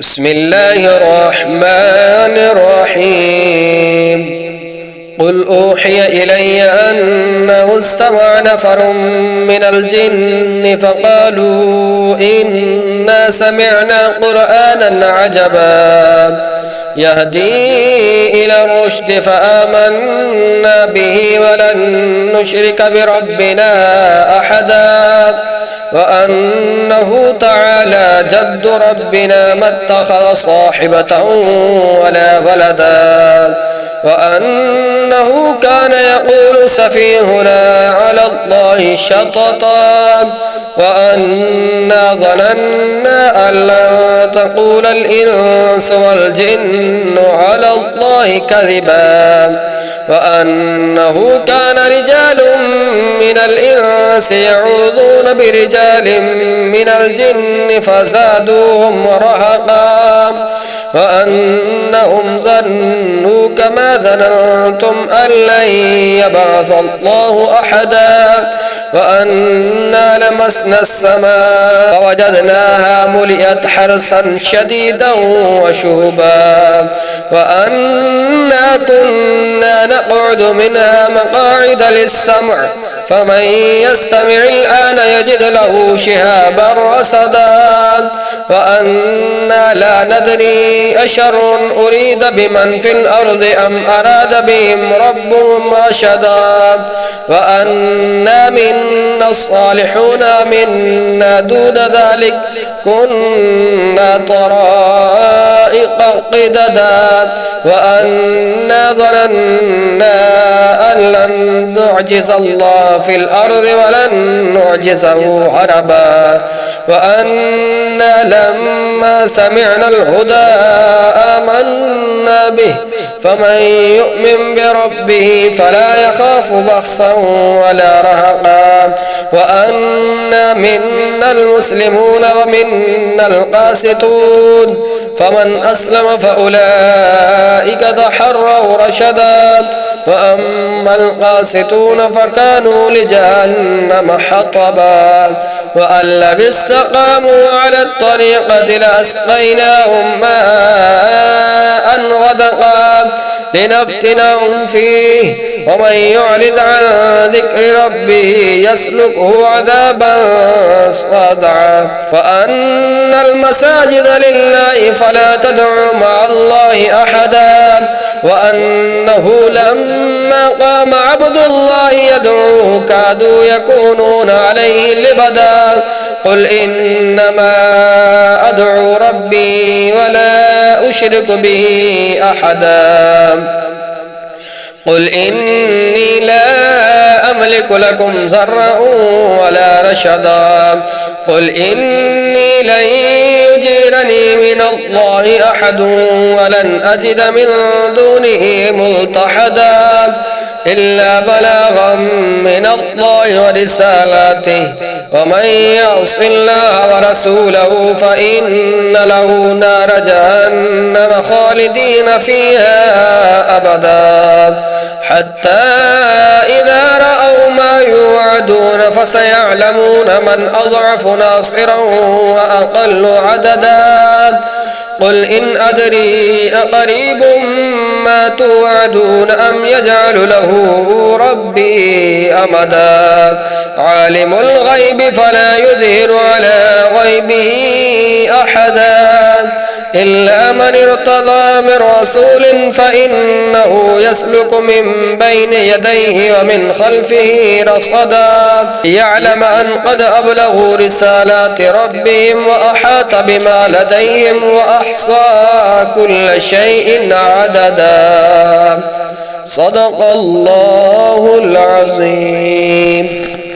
بسم الله الرحمن الرحيم قل أوحي إلي أنه استمع نفر من الجن فقالوا إنا سمعنا قرآنا عجبا يهدي إلى الرشد فآمنا به ولن نشرك بربنا أحدا وأنه تعالى جد ربنا ما اتخذ صاحبة ولا ولدا وأنه كان يقول سفيهنا على الله شططا وأنا ظننا أن لن تقول الإنس والجن على الله كذبا وأنه كان رجال من الإنس يعوذون برجال من الجن فزادوهم رهقا وأنهم ظنوا كما ظننتم أن لن يبعث الله أحدا وأنا لمسنا السماء فوجدناها ملئت حرسا شديدا وشهبا وأنا كنا نقعد منها مقاعد للسمع فمن يستمع الآن يجد له شهابا رصدا وأنا لا ندري أشر أريد بمن في الأرض أم أراد بهم ربهم رشدا وأنا منا الصالحون منا دون ذلك كنا طرائق قددا وأنا ظننا أن لن نعجز الله في الأرض ولن نعجزه هربا وأنا لما سمعنا الهدى آمنا به فمن يؤمن بربه فلا يخاف بخسا ولا رهقا وأنا منا المسلمون ومنا القاسطون فمن أسلم فأولئك تحروا رشدا وأما القاسطون فكانوا لجهنم حطبا وأن لم استقاموا على الطريقة لأسقيناهم ماء غدقا لنفتنهم فيه ومن يعرض عن ذكر ربه يسلكه عذابا صعدا وأن المساجد لله فلا تدعوا مع الله أحدا وأنه لما قام عبد الله يدعوه كادوا يكونون عليه لبدا قل إنما أدعو ربي ولا أشرك به أحدا قل إني لا أملك لكم ضرا ولا رشدا قل إني لن يجيرني من الله أحد ولن أجد من دونه ملتحدا إلا بلاغا من الله ورسالاته ومن يعص الله ورسوله فإن له نار جهنم خالدين فيها أبدا حتى إذا رأوا ما يوعدون فسيعلمون من أضعف ناصرا وأقل عددا قل إن أدري أقريب ما توعدون أم يجعل له ربي أمدا عالم الغيب فلا يظهر على غيبه أحدا إلا من ارتضى من رسول فإنه يسلك من بين يديه ومن خلفه رصدا يعلم أن قد أبلغوا رسالات ربهم وأحاط بما لديهم وأحصى كل شيء عددا صدق الله العظيم.